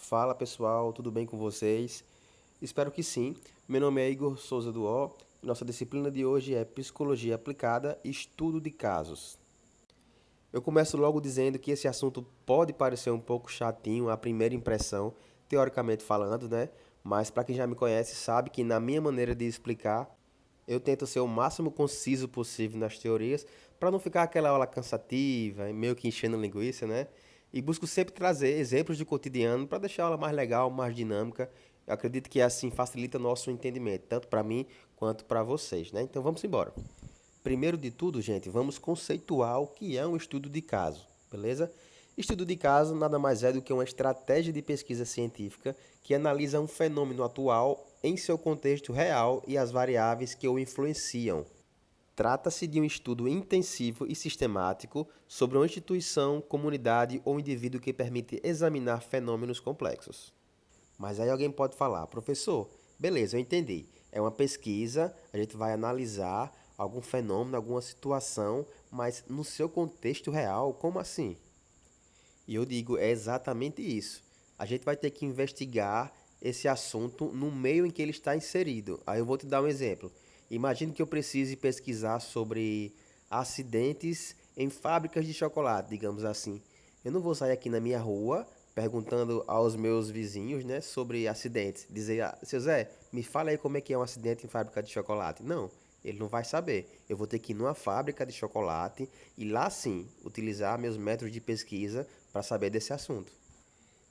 Fala pessoal, tudo bem com vocês? Espero que sim. Meu nome é Igor Souza Duó. Nossa disciplina de hoje é Psicologia Aplicada e Estudo de Casos. Eu começo logo dizendo que esse assunto pode parecer um pouco chatinho à primeira impressão, teoricamente falando, né? Mas para quem já me conhece sabe que na minha maneira de explicar, eu tento ser o máximo conciso possível nas teorias para não ficar aquela aula cansativa, meio que enchendo linguiça, né? E busco sempre trazer exemplos de cotidiano para deixar a aula mais legal, mais dinâmica. Eu acredito que assim facilita nosso entendimento, tanto para mim quanto para vocês, né? Então vamos embora. Primeiro de tudo, gente, vamos conceituar o que é um estudo de caso, beleza? Estudo de caso nada mais é do que uma estratégia de pesquisa científica que analisa um fenômeno atual em seu contexto real e as variáveis que o influenciam. Trata-se de um estudo intensivo e sistemático sobre uma instituição, comunidade ou indivíduo que permite examinar fenômenos complexos. Mas aí alguém pode falar, professor, beleza, eu entendi. É uma pesquisa, a gente vai analisar algum fenômeno, alguma situação, mas no seu contexto real, como assim? E eu digo, é exatamente isso. A gente vai ter que investigar esse assunto no meio em que ele está inserido. Aí eu vou te dar um exemplo. Imagine que eu precise pesquisar sobre acidentes em fábricas de chocolate, digamos assim. Eu não vou sair aqui na minha rua perguntando aos meus vizinhos, né, sobre acidentes. Dizer, seu Zé, me fala aí como é que é um acidente em fábrica de chocolate. Não, ele não vai saber. Eu vou ter que ir numa fábrica de chocolate e lá sim utilizar meus métodos de pesquisa para saber desse assunto.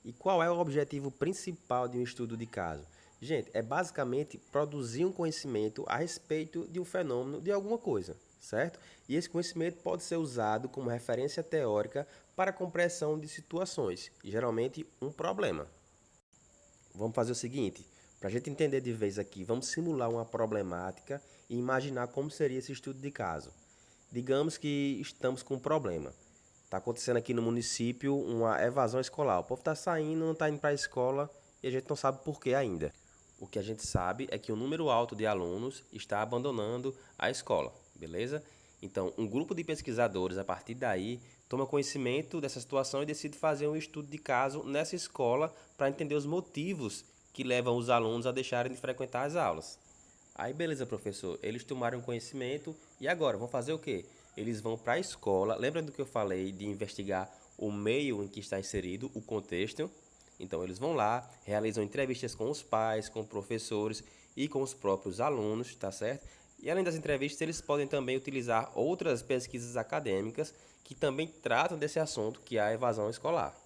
E qual é o objetivo principal de um estudo de caso? Gente, é basicamente produzir um conhecimento a respeito de um fenômeno, de alguma coisa, certo? E esse conhecimento pode ser usado como referência teórica para a compreensão de situações, e geralmente um problema. Vamos fazer o seguinte, para a gente entender de vez aqui, vamos simular uma problemática e imaginar como seria esse estudo de caso. Digamos que estamos com um problema. Está acontecendo aqui no município uma evasão escolar. O povo está saindo, não está indo para a escola e a gente não sabe por que ainda. O que a gente sabe é que um número alto de alunos está abandonando a escola, beleza? Então, um grupo de pesquisadores, a partir daí, toma conhecimento dessa situação e decide fazer um estudo de caso nessa escola para entender os motivos que levam os alunos a deixarem de frequentar as aulas. Aí, beleza, professor, eles tomaram conhecimento e agora vão fazer o quê? Eles vão para a escola. Lembra do que eu falei de investigar o meio em que está inserido, o contexto? Então, eles vão lá, realizam entrevistas com os pais, com professores e com os próprios alunos, tá certo? E além das entrevistas, eles podem também utilizar outras pesquisas acadêmicas que também tratam desse assunto, que é a evasão escolar.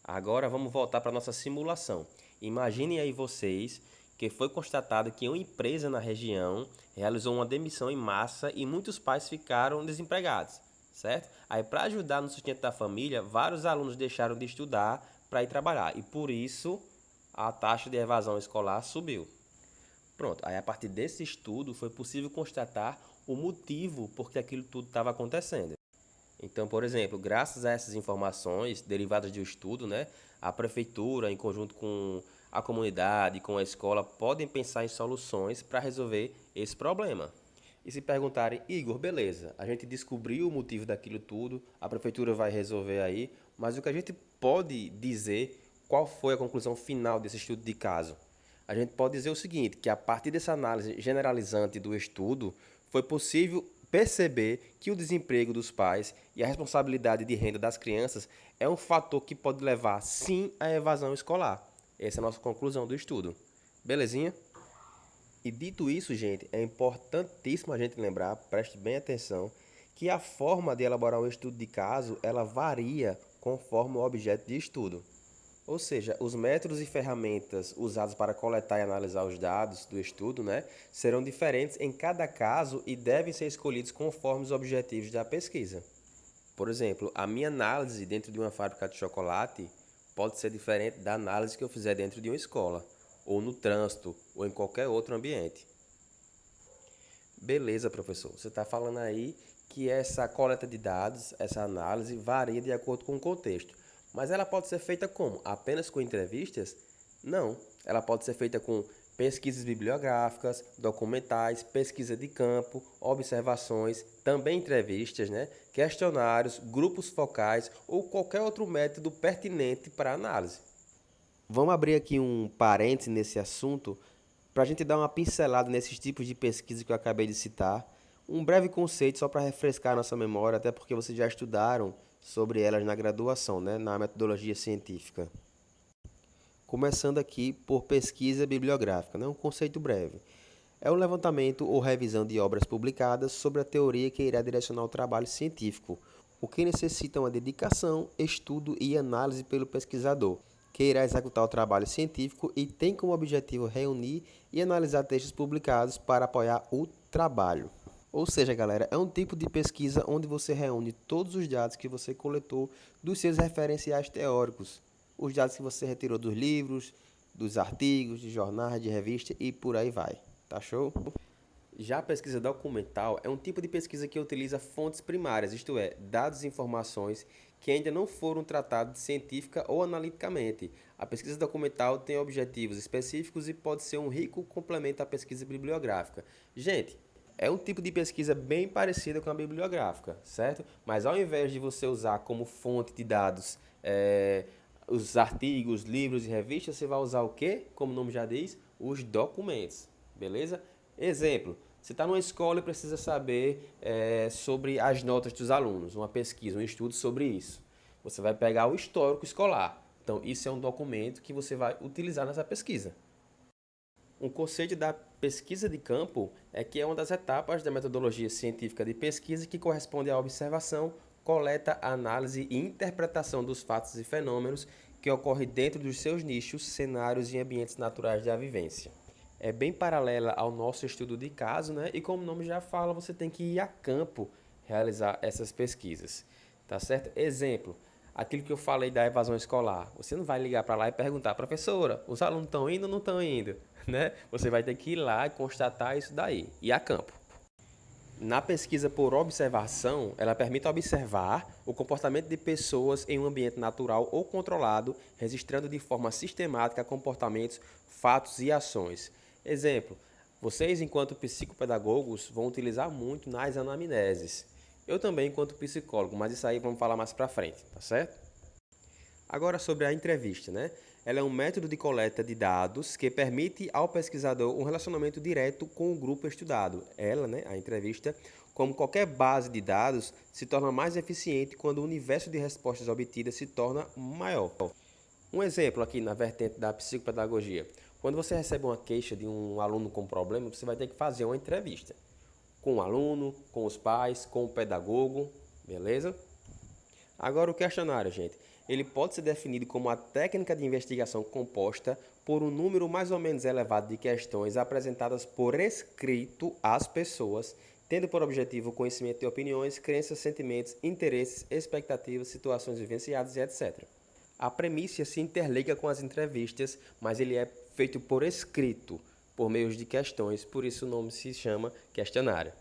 Agora vamos voltar para a nossa simulação. Imaginem aí vocês que foi constatado que uma empresa na região realizou uma demissão em massa e muitos pais ficaram desempregados, certo? Aí para ajudar no sustento da família, vários alunos deixaram de estudar para ir trabalhar e por isso a taxa de evasão escolar subiu. Pronto, aí a partir desse estudo foi possível constatar o motivo por que aquilo tudo estava acontecendo. Então, por exemplo, graças a essas informações derivadas do estudo, né, a prefeitura, em conjunto com a comunidade, com a escola, podem pensar em soluções para resolver esse problema. E se perguntarem, Igor, beleza, a gente descobriu o motivo daquilo tudo, a prefeitura vai resolver aí, mas o que a gente pode dizer, qual foi a conclusão final desse estudo de caso? A gente pode dizer o seguinte, que a partir dessa análise generalizante do estudo, foi possível perceber que o desemprego dos pais e a responsabilidade de renda das crianças é um fator que pode levar, sim, à evasão escolar. Essa é a nossa conclusão do estudo. Belezinha? E dito isso, gente, é importantíssimo a gente lembrar, preste bem atenção, que a forma de elaborar um estudo de caso, ela varia conforme o objeto de estudo. Ou seja, os métodos e ferramentas usados para coletar e analisar os dados do estudo, né, serão diferentes em cada caso e devem ser escolhidos conforme os objetivos da pesquisa. Por exemplo, a minha análise dentro de uma fábrica de chocolate pode ser diferente da análise que eu fizer dentro de uma escola, ou no trânsito, ou em qualquer outro ambiente. Beleza, professor. Você está falando aí que essa coleta de dados, essa análise, varia de acordo com o contexto. Mas ela pode ser feita como? Apenas com entrevistas? Não. Ela pode ser feita com pesquisas bibliográficas, documentais, pesquisa de campo, observações, também entrevistas, né? Questionários, grupos focais ou qualquer outro método pertinente para a análise. Vamos abrir aqui um parêntese nesse assunto para a gente dar uma pincelada nesses tipos de pesquisa que eu acabei de citar. Um breve conceito só para refrescar a nossa memória, até porque vocês já estudaram sobre elas na graduação, né, na metodologia científica. Começando aqui por pesquisa bibliográfica, né, um conceito breve. É um levantamento ou revisão de obras publicadas sobre a teoria que irá direcionar o trabalho científico, o que necessita uma dedicação, estudo e análise pelo pesquisador, que irá executar o trabalho científico e tem como objetivo reunir e analisar textos publicados para apoiar o trabalho. Ou seja, galera, é um tipo de pesquisa onde você reúne todos os dados que você coletou dos seus referenciais teóricos, os dados que você retirou dos livros, dos artigos, de jornais, de revistas e por aí vai. Tá show? Já a pesquisa documental é um tipo de pesquisa que utiliza fontes primárias, isto é, dados e informações que ainda não foram tratados científica ou analiticamente. A pesquisa documental tem objetivos específicos e pode ser um rico complemento à pesquisa bibliográfica. Gente, é um tipo de pesquisa bem parecida com a bibliográfica, certo? Mas ao invés de você usar como fonte de dados os artigos, livros e revistas, você vai usar o quê? Como o nome já diz, os documentos, beleza? Exemplo, você está numa escola e precisa saber sobre as notas dos alunos, uma pesquisa, um estudo sobre isso. Você vai pegar o histórico escolar. Então, isso é um documento que você vai utilizar nessa pesquisa. Um conceito da pesquisa de campo é que é uma das etapas da metodologia científica de pesquisa que corresponde à observação, coleta, análise e interpretação dos fatos e fenômenos que ocorrem dentro dos seus nichos, cenários e ambientes naturais da vivência. É bem paralela ao nosso estudo de caso, né? E como o nome já fala, você tem que ir a campo realizar essas pesquisas, tá certo? Exemplo, aquilo que eu falei da evasão escolar. Você não vai ligar para lá e perguntar, professora, os alunos estão indo ou não estão indo? Né? Você vai ter que ir lá e constatar isso daí, ir a campo. Na pesquisa por observação, ela permite observar o comportamento de pessoas em um ambiente natural ou controlado, registrando de forma sistemática comportamentos, fatos e ações. Exemplo, vocês, enquanto psicopedagogos, vão utilizar muito nas anamneses. Eu também, enquanto psicólogo, mas isso aí vamos falar mais pra frente, tá certo? Agora sobre a entrevista, né? Ela é um método de coleta de dados que permite ao pesquisador um relacionamento direto com o grupo estudado. Ela, né, a entrevista, como qualquer base de dados, se torna mais eficiente quando o universo de respostas obtidas se torna maior. Um exemplo aqui na vertente da psicopedagogia. Quando você recebe uma queixa de um aluno com problema, você vai ter que fazer uma entrevista com o aluno, com os pais, com o pedagogo, beleza? Agora o questionário, gente. Ele pode ser definido como a técnica de investigação composta por um número mais ou menos elevado de questões apresentadas por escrito às pessoas, tendo por objetivo o conhecimento de opiniões, crenças, sentimentos, interesses, expectativas, situações vivenciadas e etc. A premissa se interliga com as entrevistas, mas ele é feito por escrito, por meio de questões, por isso o nome se chama questionário.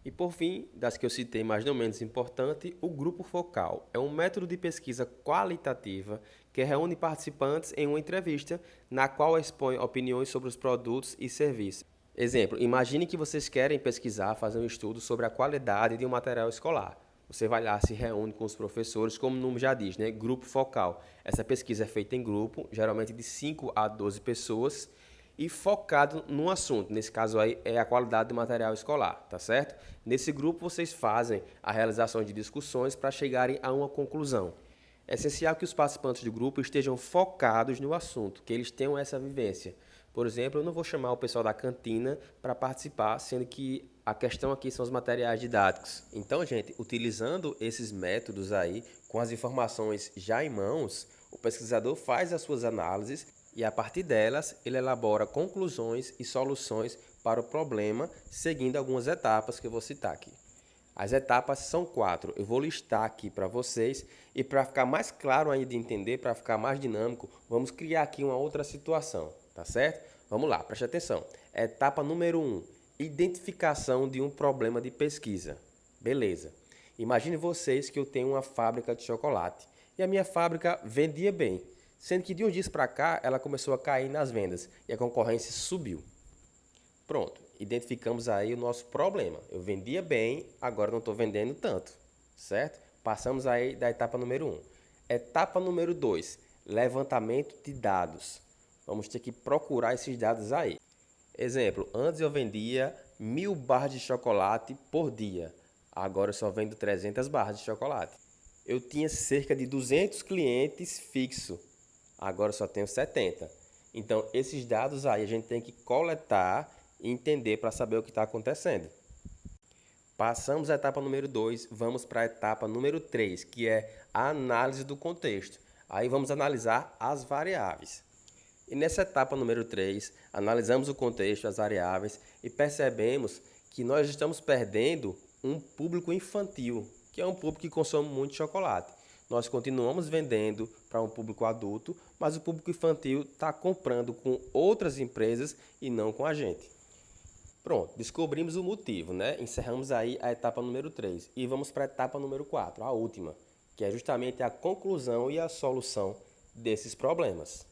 E por fim, das que eu citei, mas não menos importante, o grupo focal. É um método de pesquisa qualitativa que reúne participantes em uma entrevista, na qual expõe opiniões sobre os produtos e serviços. Exemplo, imagine que vocês querem pesquisar, fazer um estudo sobre a qualidade de um material escolar. Você vai lá, se reúne com os professores, como o nome já diz, né? Grupo focal. Essa pesquisa é feita em grupo, geralmente de 5 a 12 pessoas, e focado num assunto. Nesse caso aí é a qualidade do material escolar, tá certo? Nesse grupo vocês fazem a realização de discussões para chegarem a uma conclusão. É essencial que os participantes do grupo estejam focados no assunto, que eles tenham essa vivência. Por exemplo, eu não vou chamar o pessoal da cantina para participar, sendo que a questão aqui são os materiais didáticos. Então, gente, utilizando esses métodos aí, com as informações já em mãos, o pesquisador faz as suas análises e, a partir delas, ele elabora conclusões e soluções para o problema, seguindo algumas etapas que eu vou citar aqui. As etapas são 4. Eu vou listar aqui para vocês e, para ficar mais claro ainda de entender, para ficar mais dinâmico, vamos criar aqui uma outra situação, tá certo? Vamos lá, preste atenção. Etapa número 1, identificação de um problema de pesquisa. Beleza. Imagine vocês que eu tenho uma fábrica de chocolate e a minha fábrica vendia bem, sendo que de uns dias para cá ela começou a cair nas vendas e a concorrência subiu. Pronto, identificamos aí o nosso problema. Eu vendia bem, agora não estou vendendo tanto, certo? Passamos aí da etapa número 1. Etapa número 2, levantamento de dados. Vamos ter que procurar esses dados aí. Exemplo, antes eu vendia 1000 barras de chocolate por dia. Agora eu só vendo 300 barras de chocolate. Eu tinha cerca de 200 clientes fixos. Agora eu só tenho 70. Então, esses dados aí a gente tem que coletar e entender para saber o que está acontecendo. Passamos a etapa número 2, vamos para a etapa número 3, que é a análise do contexto. Aí vamos analisar as variáveis. E nessa etapa número 3, analisamos o contexto, as variáveis e percebemos que nós estamos perdendo um público infantil, que é um público que consome muito chocolate. Nós continuamos vendendo para um público adulto, mas o público infantil está comprando com outras empresas e não com a gente. Pronto, descobrimos o motivo, né? Encerramos aí a etapa número 3 e vamos para a etapa número 4, a última, que é justamente a conclusão e a solução desses problemas.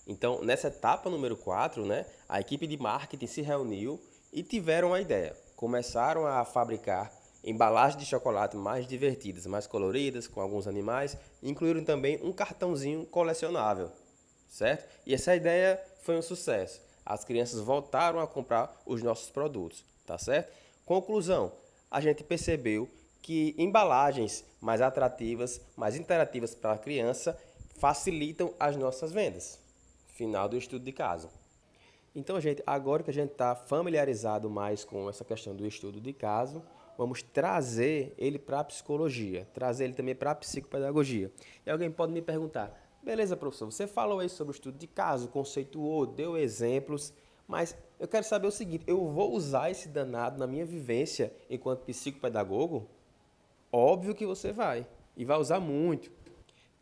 Então, nessa etapa número 4, né, a equipe de marketing se reuniu e tiveram a ideia. Começaram a fabricar embalagens de chocolate mais divertidas, mais coloridas, com alguns animais, e incluíram também um cartãozinho colecionável, certo? E essa ideia foi um sucesso. As crianças voltaram a comprar os nossos produtos, tá certo? Conclusão, a gente percebeu que embalagens mais atrativas, mais interativas para a criança facilitam as nossas vendas. Final do estudo de caso. Então, gente, agora que a gente está familiarizado mais com essa questão do estudo de caso, vamos trazer ele para a psicologia, trazer ele também para a psicopedagogia. E alguém pode me perguntar, beleza, professor, você falou aí sobre o estudo de caso, conceituou, deu exemplos, mas eu quero saber o seguinte, eu vou usar esse danado na minha vivência enquanto psicopedagogo? Óbvio que você vai, e vai usar muito.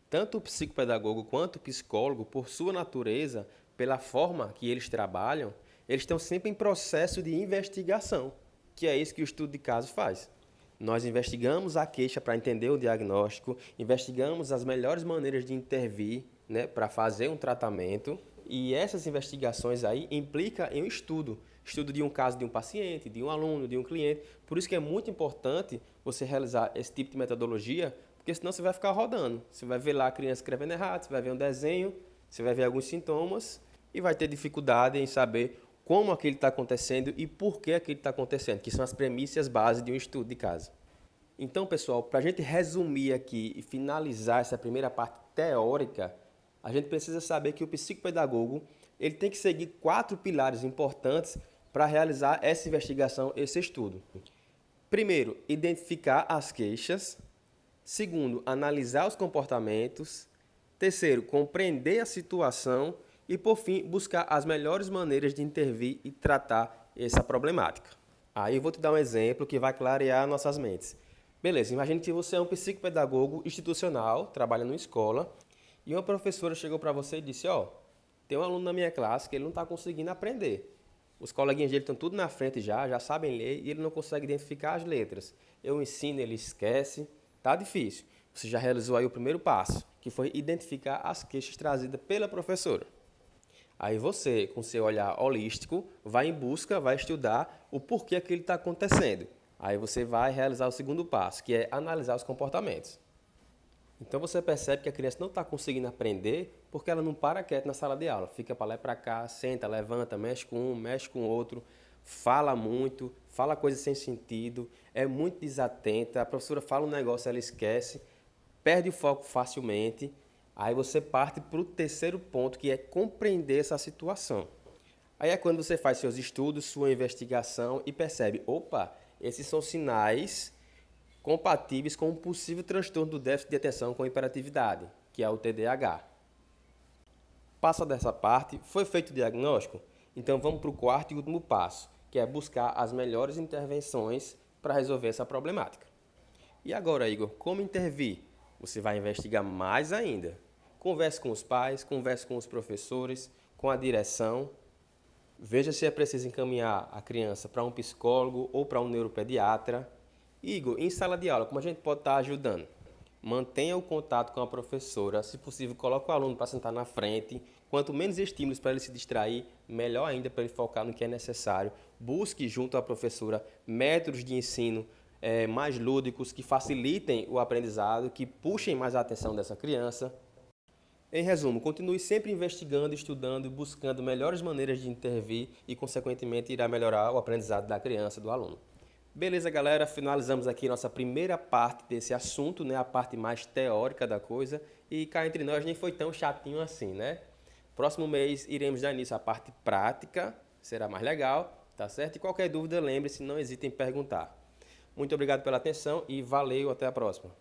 Tanto o psicopedagogo quanto o psicólogo, por sua natureza, pela forma que eles trabalham, eles estão sempre em processo de investigação, que é isso que o estudo de caso faz. Nós investigamos a queixa para entender o diagnóstico, investigamos as melhores maneiras de intervir, né, para fazer um tratamento, e essas investigações aí implicam em um estudo de um caso de um paciente, de um aluno, de um cliente. Por isso que é muito importante você realizar esse tipo de metodologia, porque senão você vai ficar rodando. Você vai ver lá a criança escrevendo errado, você vai ver um desenho, você vai ver alguns sintomas e vai ter dificuldade em saber como aquilo está acontecendo e por que aquilo está acontecendo, que são as premissas base de um estudo de caso. Então, pessoal, para a gente resumir aqui e finalizar essa primeira parte teórica, a gente precisa saber que o psicopedagogo ele tem que seguir 4 pilares importantes para realizar essa investigação, esse estudo. Primeiro, identificar as queixas. Segundo, analisar os comportamentos. Terceiro, compreender a situação. E, por fim, buscar as melhores maneiras de intervir e tratar essa problemática. Aí eu vou te dar um exemplo que vai clarear nossas mentes. Beleza, imagine que você é um psicopedagogo institucional, trabalha numa escola, e uma professora chegou para você e disse, tem um aluno na minha classe que ele não está conseguindo aprender. Os coleguinhas dele estão tudo na frente já sabem ler, e ele não consegue identificar as letras. Eu ensino, ele esquece, tá difícil. Você já realizou aí o primeiro passo, que foi identificar as queixas trazidas pela professora. Aí você, com seu olhar holístico, vai em busca, vai estudar o porquê aquilo está acontecendo. Aí você vai realizar o segundo passo, que é analisar os comportamentos. Então você percebe que a criança não está conseguindo aprender porque ela não para quieta na sala de aula. Fica para lá e para cá, senta, levanta, mexe com um, mexe com outro, fala muito, fala coisas sem sentido, é muito desatenta, a professora fala um negócio, ela esquece, perde o foco facilmente. Aí você parte para o terceiro ponto, que é compreender essa situação. Aí é quando você faz seus estudos, sua investigação e percebe, esses são sinais compatíveis com um possível transtorno do déficit de atenção com hiperatividade, que é o TDAH. Passa dessa parte, foi feito o diagnóstico? Então vamos para o quarto e último passo, que é buscar as melhores intervenções para resolver essa problemática. E agora, Igor, como intervir? Você vai investigar mais ainda. Converse com os pais, converse com os professores, com a direção. Veja se é preciso encaminhar a criança para um psicólogo ou para um neuropediatra. Igor, em sala de aula, como a gente pode estar ajudando? Mantenha o contato com a professora. Se possível, coloque o aluno para sentar na frente. Quanto menos estímulos para ele se distrair, melhor ainda para ele focar no que é necessário. Busque junto à professora métodos de ensino mais lúdicos, que facilitem o aprendizado, que puxem mais a atenção dessa criança. Em resumo, continue sempre investigando, estudando e buscando melhores maneiras de intervir e, consequentemente, irá melhorar o aprendizado da criança, do aluno. Beleza, galera? Finalizamos aqui nossa primeira parte desse assunto, né? A parte mais teórica da coisa. E cá entre nós nem foi tão chatinho assim, né? Próximo mês iremos dar início à parte prática, será mais legal, tá certo? E qualquer dúvida, lembre-se, não hesite em perguntar. Muito obrigado pela atenção e valeu, até a próxima.